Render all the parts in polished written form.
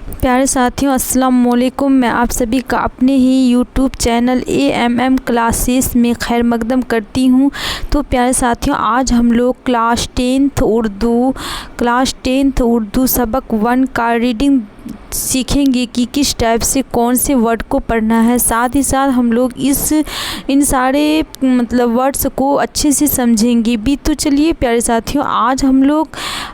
प्यारे साथियों, अस्सलाम वालेकुम। मैं आप सभी का अपने ही यूट्यूब चैनल AMM क्लासेस में खैर मकदम करती हूँ। तो प्यारे साथियों, आज हम लोग क्लास 10th उर्दू सबक 1 का रीडिंग सीखेंगे कि किस टाइप से कौन से वर्ड को पढ़ना है। साथ ही साथ हम लोग इन सारे वर्ड्स को अच्छे से समझेंगे भी। तो चलिए प्यारे साथियों, आज हम लोग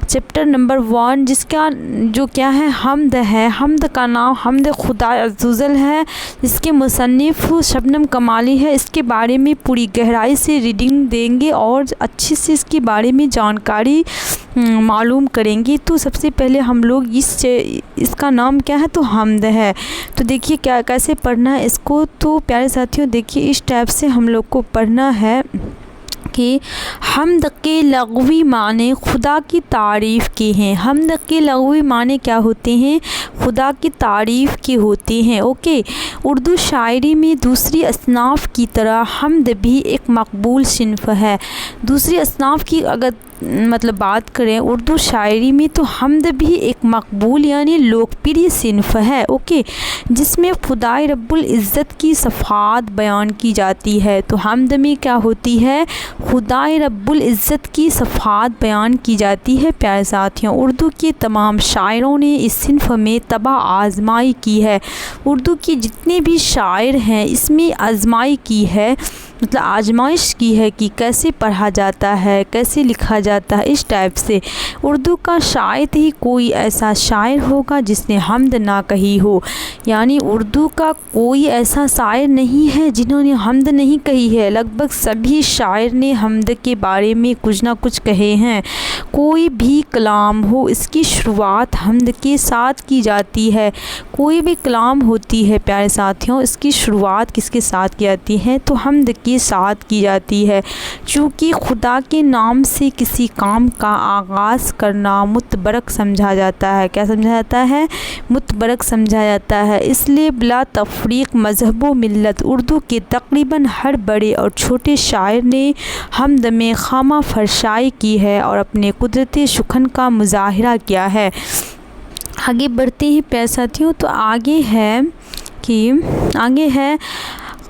चैप्टर नंबर 1 जिसका जो क्या है हम्द है। हम्द का नाम हम्द खुदा अज़्ज़वजल है। इसके मुसन्निफ़ शबनम कमाली है। इसके बारे में पूरी गहराई से रीडिंग देंगे और अच्छे से इसके बारे में जानकारी मालूम करेंगे। तो सबसे पहले हम लोग इसका नाम क्या है, तो हम्द है। तो देखिए क्या कैसे पढ़ना है इसको। तो प्यारे साथियों देखिए, इस टाइप से हम लोग को पढ़ना है कि हम्द के लग़वी माने खुदा की तारीफ़ के हैं। हम्द के लग़वी माने क्या होते हैं, खुदा की तारीफ़ के होते हैं। ओके, उर्दू शायरी में दूसरी असनाफ़ की तरह हम्द भी एक मकबूल सिन्फ़ है। दूसरी असनाफ़ की अगर बात करें उर्दू शायरी में, तो हम्द भी एक मकबूल यानी लोकप्रिय सिन्फ़ है। ओके, जिसमें खुदाई रब्बुल इज़्ज़त की सफ़ात बयान की जाती है। तो हम्द में क्या होती है, खुदाई रब्बुल इज़्ज़त की सफ़ात बयान की जाती है। प्यारे साथियों, उर्दू के तमाम शायरों ने इस सिन्फ़ में तबाह आज़माई की है। उर्दू के जितने भी शायर हैं इसमें आज़माई की है, आजमाइश की है कि कैसे पढ़ा जाता है, कैसे लिखा जाता है। इस टाइप से उर्दू का शायद ही कोई ऐसा शायर होगा जिसने हम्द ना कही हो। यानी उर्दू का कोई ऐसा शायर नहीं है जिन्होंने हम्द नहीं कही है। लगभग सभी शायर ने हम्द के बारे में कुछ ना कुछ कहे हैं। कोई भी कलाम हो, इसकी शुरुआत हम्द के साथ की जाती है। कोई भी कलाम होती है प्यारे साथियों, इसकी शुरुआत किसके साथ की जाती है, तो हम्द के साथ की जाती है। चूँकि खुदा के नाम से किसी काम का आगाज़ करना मुतबरक समझा जाता है। क्या समझा जाता है, मुतबरक समझा जाता है। इसलिए बिला तफरीक मज़हब व मिल्लत उर्दू के तकरीबन हर बड़े और छोटे शायर ने हम्द में खामा फरशाई की है और अपने कुदरती शुक्र का मुज़ाहिरा किया है। आगे बढ़ते हैं प्यारे साथियों। तो आगे है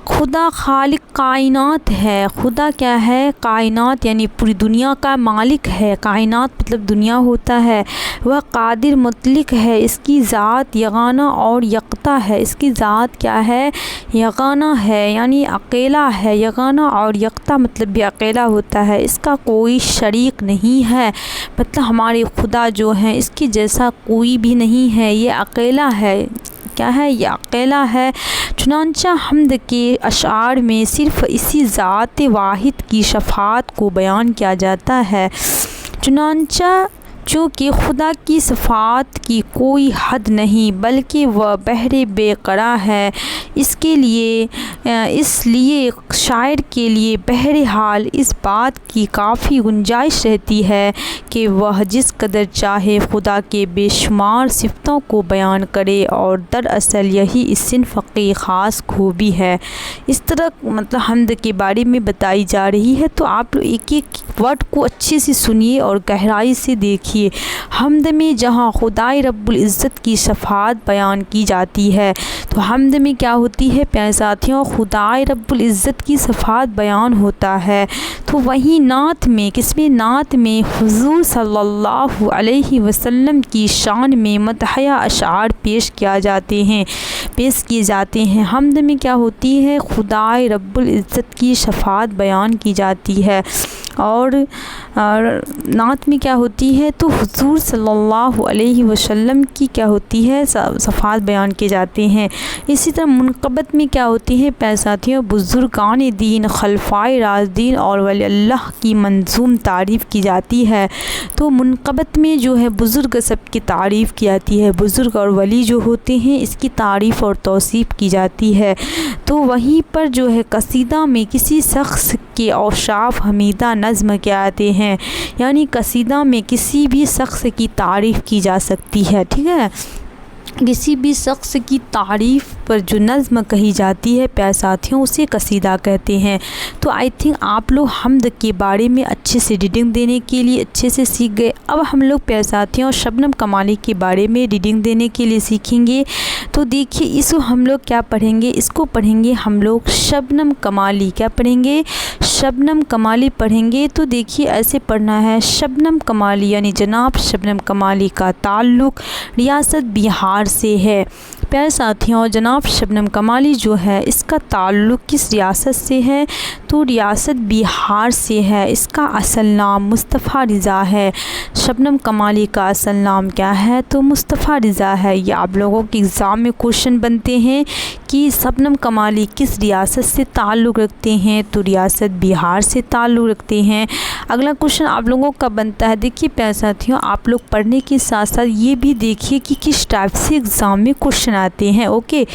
खुदा खालिक कायनात है। खुदा क्या है, कायनात यानी पूरी दुनिया का मालिक है। कायनात मतलब दुनिया होता है। वह कादिर मुतलिक है। इसकी ज़ात यगाना और यकता है। इसकी ज़ात क्या है, यगाना है यानी अकेला है। यगाना और यकता मतलब भी अकेला होता है। इसका कोई शरीक नहीं है। हमारे खुदा जो है इसके जैसा कोई भी नहीं है। ये अकेला है। क्या है, ये अकेला है। चुनांचा हम्द के अशार में सिर्फ़ इसी ज़ात वाहिद की शफ़ात को बयान किया जाता है। चुनांचा चूँकि खुदा की सिफ़ात की कोई हद नहीं बल्कि वह बहरे बेक़रार है, इसलिए शायर के लिए बहरहाल इस बात की काफ़ी गुंजाइश रहती है कि वह जिस कदर चाहे खुदा के बेशुमार सिफ़तों को बयान करे, और दरअसल यही इस सिन्फ़ की ख़ास खूबी है। इस तरह हम्द के बारे में बताई जा रही है। तो आप एक एक वर्ड को अच्छे से सुनिए और गहराई से देखिए। हम्द में जहाँ खुदाई रब्बुल इज़्ज़त की शफ़ात बयान की जाती है, तो हम्द में क्या होती है प्यारे साथियों, खुदाई रब्बुल इज़्ज़त की शफ़ात बयान होता है। तो वहीं नात में, किसमें, नात में हुज़ूर सल्लल्लाहु अलैहि वसल्लम की शान में मदहिया अशार पेश किए जाते हैं। हम्द में क्या होती है, खुदाई रब्बुल इज़्ज़त की शफ़ात बयान की जाती है। और नात में क्या होती है, तो हुज़ूर सल्लल्लाहु अलैहि वसल्लम की क्या होती है, शफ़ात बयान किए जाते हैं। इसी तरह मुनक़बत में क्या होती है प्यारे साथियों, बुज़ुर्गान दीन, खलफ़ाए राशिदीन और वली अल्लाह की मंज़ूम तारीफ़ की जाती है। तो मुनक़बत में जो है बुज़ुर्ग सब की तारीफ़ की जाती है। बुज़ुर्ग और वली जो होते हैं इसकी तारीफ़ और तौसीफ़ की जाती है। तो वहीं पर जो है कसीदा में किसी शख्स के औसाफ हमीदा नज़्म किए जाते हैं। यानी कसीदा में किसी भी शख्स की तारीफ़ की जा सकती है। ठीक है, किसी भी शख्स की तारीफ़ पर जो नज़्म कही जाती है प्यारे साथियों, उसे कसीदा कहते हैं। तो आई थिंक आप लोग हम्द के बारे में अच्छे से रीडिंग देने के लिए अच्छे से सीख गए। अब हम लोग प्यारे साथियों शबनम कमाली के बारे में रीडिंग देने के लिए सीखेंगे। तो देखिए इसको हम लोग क्या पढ़ेंगे, इसको पढ़ेंगे हम लोग शबनम कमाली। क्या पढ़ेंगे? शबनम कमाली पढ़ेंगे। तो देखिए ऐसे पढ़ना है, शबनम कमाली यानी जनाब शबनम कमाली का ताल्लुक़ रियासत बिहार से है। प्यारे साथियों जनाब शबनम कमाली जो है इसका ताल्लुक़ किस रियासत से है? तो रियासत बिहार से है। इसका असल नाम मुस्तफ़ा रिज़ा है। शबनम कमाली का असल नाम क्या है? तो मुस्तफ़ा रिज़ा है। ये आप लोगों के एग्ज़ाम में क्वेश्चन बनते हैं कि शबनम कमाली किस रियासत से ताल्लुक़ रखते हैं? तो रियासत बिहार से ताल्लुक़ रखते हैं। अगला क्वेश्चन आप लोगों का बनता है, देखिए प्यारे साथियों आप लोग पढ़ने के साथ साथ ये भी देखिए कि किस टाइप से एग्ज़ाम में क्वेश्चन आते हैं। ओके,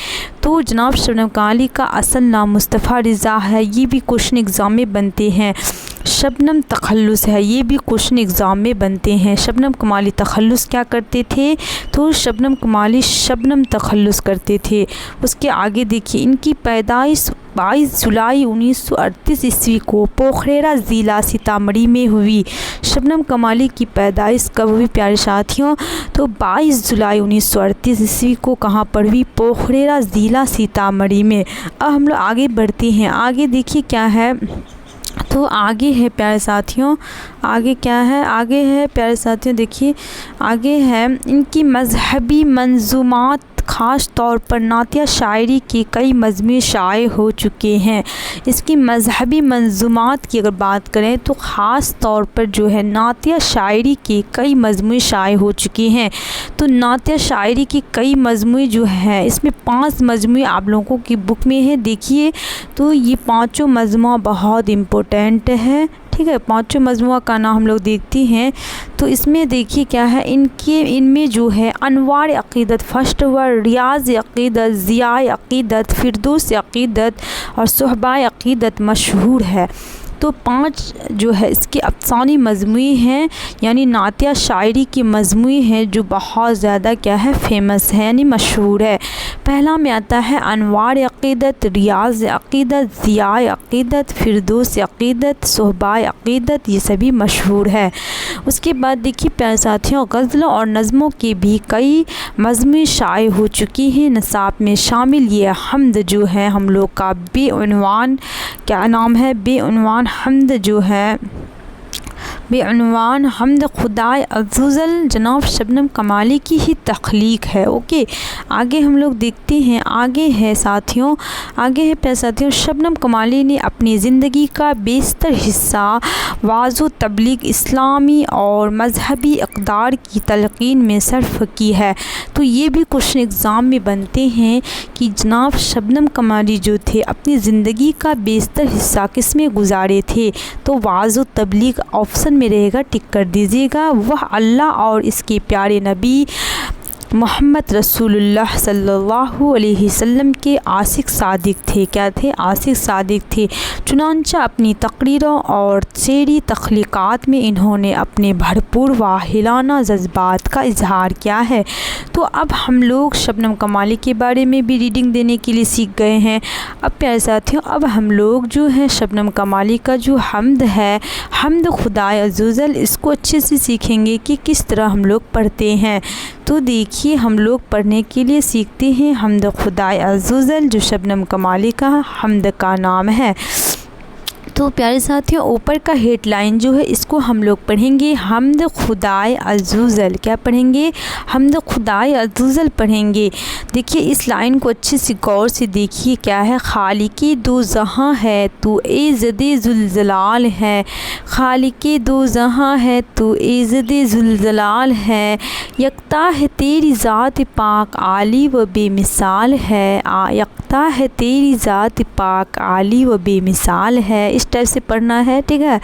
तो जनाब शबनम कमाली का असल नाम मुस्तफ़ा रिज़ा है। ये भी क्वेश्चन एग्ज़ाम में बनते हैं। शबनम तखल्लुस है, ये भी क्वेश्चन एग्ज़ाम में बनते हैं। शबनम कमाली तखल्लुस क्या करते थे? तो शबनम कमाली शबनम तखल्लुस करते थे। उसके आगे देखिए इनकी पैदाइश 22 जुलाई 1938 ईस्वी को पोखरेरा ज़िला सीतामढ़ी में हुई। शबनम कमाली की पैदाइश कब हुई प्यारे साथियों? तो 22 जुलाई 1938 ईस्वी को कहाँ पर हुई? पोखरेरा ज़िला सीतामढ़ी में। अब हम लोग आगे बढ़ते हैं। आगे देखिए क्या है, तो आगे है प्यारे साथियों, आगे क्या है? आगे है प्यारे साथियों देखिए आगे है इनकी मज़हबी मंजूमात, ख़ास तौर पर नातिया शायरी के कई मज़मून शाये हो चुके हैं। इसकी मज़हबी मंजूमात की अगर बात करें तो ख़ास तौर पर जो है नातिया शायरी के कई मज़मून शाये हो चुके हैं। तो नातिया शायरी की कई मज़मून जो है इसमें 5 मज़मून आप लोगों की बुक में है। देखिए तो ये पाँचों मज़मूआ बहुत इम्पोर्टेंट है। ठीक है, पाँचों मजमुआ का नाम हम लोग देखते हैं। तो इसमें देखिए क्या है, इनमें जो है अनवार अक़ीदत फर्स्ट वर्ड, रियाज़ अक़ीदत, ज़िया अक़ीदत, फ़िरदौस अक़ीदत और सुहबाए अक़ीदत मशहूर है। तो 5 जो है इसके अफ़सानी मजमूए हैं, यानी नातिया शायरी की मजमूए हैं जो बहुत ज़्यादा क्या है फेमस है यानी मशहूर है। पहला में आता है अनवार अक़ीदत, रियाज़ अक़ीदत, ज़िया अक़ीदत, फ़िरदौस अक़ीदत, सुहबाए अक़ीदत, ये सभी मशहूर है। उसके बाद देखिए प्यारे साथियों गज़लों और नज़मों के भी कई मजमूए शाये हो चुकी हैं। नसाब में शामिल ये हम्द जो है हम लोग का बेउनवान, क्या नाम है? बेउनवान हम्द जो है, बेउनवान हम्द खुदाए अज़्ज़वजल जनाब शबनम कमाली की ही तख्लीक है। ओके, आगे हम लोग देखते हैं। आगे है साथियों, आगे है प्यारे साथियों शबनम कमाली ने अपनी ज़िंदगी का बेशतर हिस्सा वाज़ो तबलीग, इस्लामी और मजहबी इक़दार की तलक़ीन में सर्फ़ की है। तो ये भी क्वेश्चन एग्ज़ाम में बनते हैं कि जनाब शबनम कमाली जो थे अपनी ज़िंदगी का बेशतर हिस्सा किस में गुजारे थे? तो वाज़ो तबलीग ऑप्शन में रहेगा, टिक कर दीजिएगा। वह अल्लाह और इसके प्यारे नबी मोहम्मद रसूलुल्लाह सल्लल्लाहु अलैहि वसल्लम के आशिक सादिक थे। क्या थे? आशिक सादिक थे। चुनांचा अपनी तकरीरों और शेरी तख्लीक़ात में इन्होंने अपने भरपूर वाहिलाना जज्बात का इजहार किया है। तो अब हम लोग शबनम कमाली के बारे में भी रीडिंग देने के लिए सीख गए हैं। अब प्यारे साथियों अब हम लोग जो है शबनम कमाली का जो हम्द है, हम्द खुदाए अज़्ज़वजल, इसको अच्छे से सीखेंगे कि किस तरह हम लोग पढ़ते हैं। तो देखिए हम लोग पढ़ने के लिए सीखते हैं हम्द खुदाए अज़्ज़वजल जो शबनम कमाली का हम्द का नाम है। तो प्यारे साथियों ऊपर का हेडलाइन जो है इसको हम लोग पढ़ेंगे हम्द खुदाए अज़्ज़वजल। क्या पढ़ेंगे? हम्द खुदाए अज़्ज़वजल पढ़ेंगे। देखिए इस लाइन को अच्छे से गौर से देखिए क्या है, खालिक़े दो जहाँ है तू इज़्ज़ते ज़ुलज़लाल है, खालिक़े दो जहाँ है तू इज़्ज़ते ज़ुलज़लाल है, यकता है तेरी ज़ात पाक आली व बेमिसाल है, यकता है तेरी ज़ात पाक आली व बेमिसाल है। इस टाइप से पढ़ना है। ठीक है,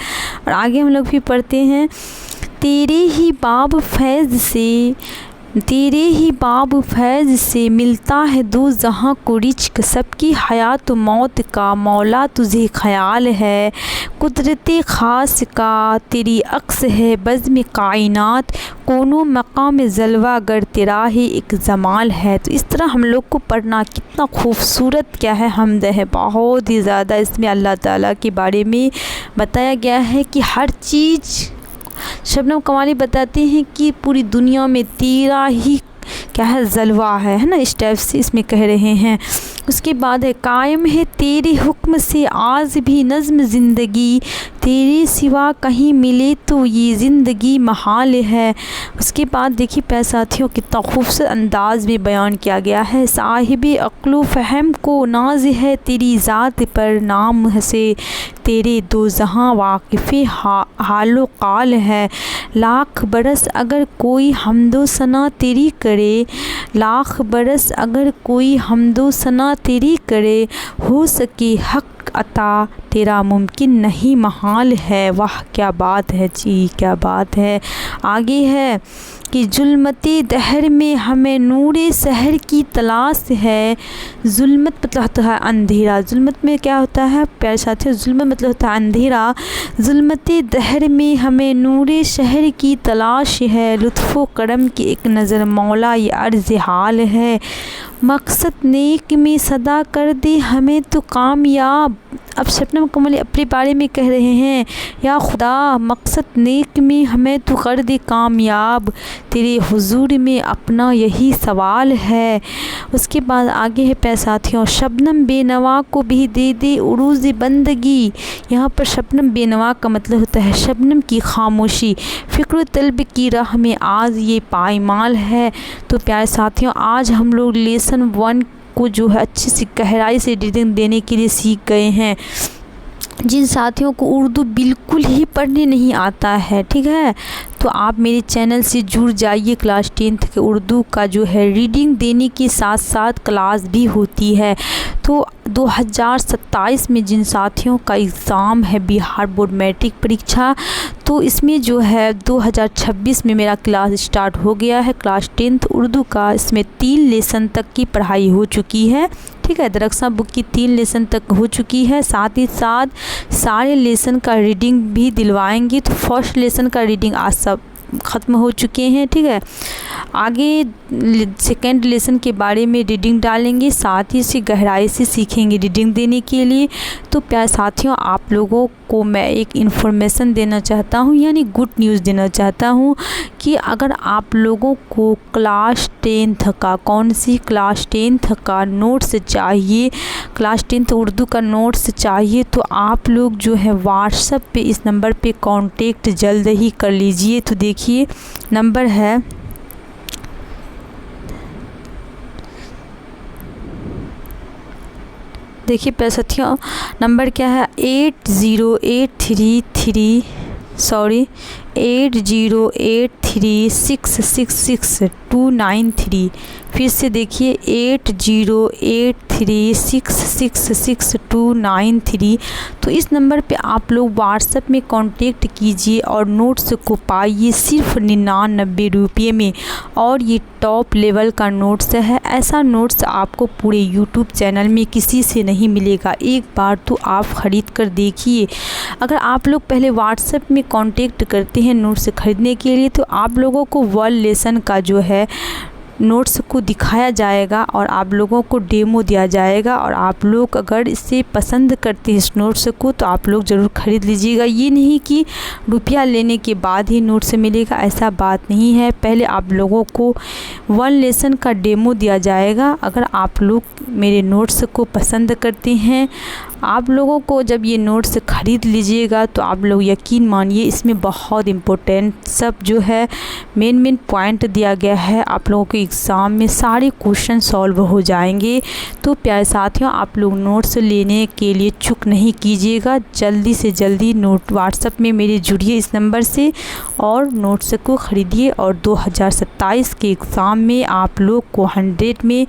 और आगे हम लोग भी पढ़ते हैं तेरे ही बाब फैज़ से तेरे ही बाब फैज़ से मिलता है दो जहाँ को रिज़्क़, सबकी हयात मौत का मौला तुझे ख़याल है। कुदरत ख़ास का तेरी अक्स है बज़्म कायनात, कोनो मकाम जलवा गर तेरा ही एक जमाल है। तो इस तरह हम लोग को पढ़ना कितना खूबसूरत क्या है हमद है, बहुत ही ज़्यादा इसमें अल्लाह ताला के बारे में बताया गया है कि हर चीज़। शबनम कमाली बताते हैं कि पूरी दुनिया में तेरा ही क्या है जलवा है ना, इस टाइप से इसमें कह रहे हैं। उसके बाद है कायम है तेरे हुक्म से आज भी नज़्म ज़िंदगी, तेरे सिवा कहीं मिले तो ये ज़िंदगी महाल है। उसके बाद देखिए प्यारे साथियों कितना खूबसूरत अंदाज में बयान किया गया है। साहिब अक्ल फ़हम को नाज है तेरी ज़ात पर, नाम से तेरे दो जहाँ वाक़िफ़ हालो काल है। लाख बरस अगर कोई हमदो सना तेरी करे, लाख बरस अगर कोई हमदो सना तेरी करे, हो सके हक़ अता तेरा मुमकिन नहीं महाल है। वाह क्या बात है जी, क्या बात है। आगे है कि जुल्मते दहर में हमें नूरे सहर की तलाश है। जुल्मत मतलब होता है अंधेरा, जुल्मत में क्या होता है प्यारे साथियों, जुल्मत मतलब होता है अंधेरा। जुल्मते दहर में हमें नूरे शहर की तलाश है, लुत्फ़ो करम की एक नज़र मौला ये अर्ज़ हाल है। मकसद नेक में सदा कर दे हमें तो कामयाब। अब शबनम कमली अपने बारे में कह रहे हैं, या खुदा मकसद नेक में हमें तो कर दे कामयाब, तेरे हुजूर में अपना यही सवाल है। उसके बाद आगे है प्यारे साथियों, शबनम बेनवा को भी दे दे उरूज़ बंदगी। यहाँ पर शबनम बेनवा का मतलब होता है शबनम की खामोशी, फ़िक्र तलब की राह में आज ये पायमाल है। तो प्यारे साथियों आज हम लोग लेसन 1 को जो है अच्छी सी गहराई से रीडिंग देने के लिए सीख गए हैं। जिन साथियों को उर्दू बिल्कुल ही पढ़ने नहीं आता है, ठीक है, तो आप मेरे चैनल से जुड़ जाइए। क्लास 10th के उर्दू का जो है रीडिंग देने के साथ साथ क्लास भी होती है। तो 2027 में जिन साथियों का एग्ज़ाम है बिहार बोर्ड मैट्रिक परीक्षा, तो इसमें जो है 2026 में मेरा क्लास स्टार्ट हो गया है क्लास 10th उर्दू का। इसमें 3 लेसन तक की पढ़ाई हो चुकी है, ठीक है, दरख्सा बुक की 3 लेसन तक हो चुकी है। साथ ही साथ सारे लेसन का रीडिंग भी दिलवाएंगे। तो फर्स्ट लेसन का रीडिंग आज सब ख़त्म हो चुके हैं, ठीक है। आगे सेकेंड लेसन के बारे में रीडिंग डालेंगे, साथ ही से गहराई से सीखेंगे रीडिंग देने के लिए। तो प्यारे साथियों आप लोगों को मैं एक इन्फॉर्मेशन देना चाहता हूँ, यानी गुड न्यूज़ देना चाहता हूँ कि अगर आप लोगों को क्लास 10th का कौन सी क्लास 10th का नोट्स चाहिए, क्लास 10th उर्दू का नोट्स चाहिए, तो आप लोग जो है व्हाट्सएप पे इस नंबर पे कांटेक्ट जल्द ही कर लीजिए। तो देखिए नंबर है देखिए प्यारे साथियों नंबर क्या है 8083666293। फिर से देखिए 8083666293। तो इस नंबर पे आप लोग व्हाट्सएप में कांटेक्ट कीजिए और नोट्स को पाइए सिर्फ 99 रुपये में। और ये टॉप लेवल का नोट्स है, ऐसा नोट्स आपको पूरे यूट्यूब चैनल में किसी से नहीं मिलेगा। एक बार तो आप ख़रीद कर देखिए। अगर आप लोग पहले व्हाट्सएप में कांटेक्ट करते हैं नोट्स ख़रीदने के लिए, तो आप लोगों को 1 लेसन का जो है नोट्स को दिखाया जाएगा और आप लोगों को डेमो दिया जाएगा। और आप लोग अगर इसे पसंद करते हैं इस नोट्स को, तो आप लोग ज़रूर ख़रीद लीजिएगा। ये नहीं कि रुपया लेने के बाद ही नोट्स मिलेगा, ऐसा बात नहीं है। पहले आप लोगों को 1 लेसन का डेमो दिया जाएगा। अगर आप लोग मेरे नोट्स को पसंद करते हैं, आप लोगों को जब ये नोट्स ख़रीद लीजिएगा, तो आप लोग यकीन मानिए इसमें बहुत इम्पोर्टेंट सब जो है मेन पॉइंट दिया गया है। आप लोगों के एग्ज़ाम में सारे क्वेश्चन सॉल्व हो जाएंगे। तो प्यारे साथियों आप लोग नोट्स लेने के लिए चूक नहीं कीजिएगा, जल्दी से जल्दी नोट व्हाट्सएप में मेरे जुड़िए इस नंबर से और नोट्स को ख़रीदिए। और 2027 के एग्ज़ाम में आप लोग को 100 में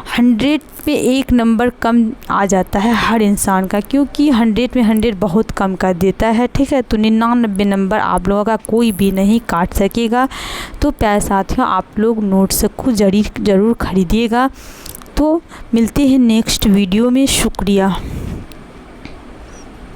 100 पे 1 नंबर कम आ जाता है हर इंसान का, क्योंकि 100 में 100 बहुत कम कर देता है। ठीक है, तो 99 नंबर आप लोगों का कोई भी नहीं काट सकेगा। तो प्यारे साथियों, आप लोग नोट्स को ज़रूर ख़रीदिएगा। तो मिलते हैं नेक्स्ट वीडियो में। शुक्रिया।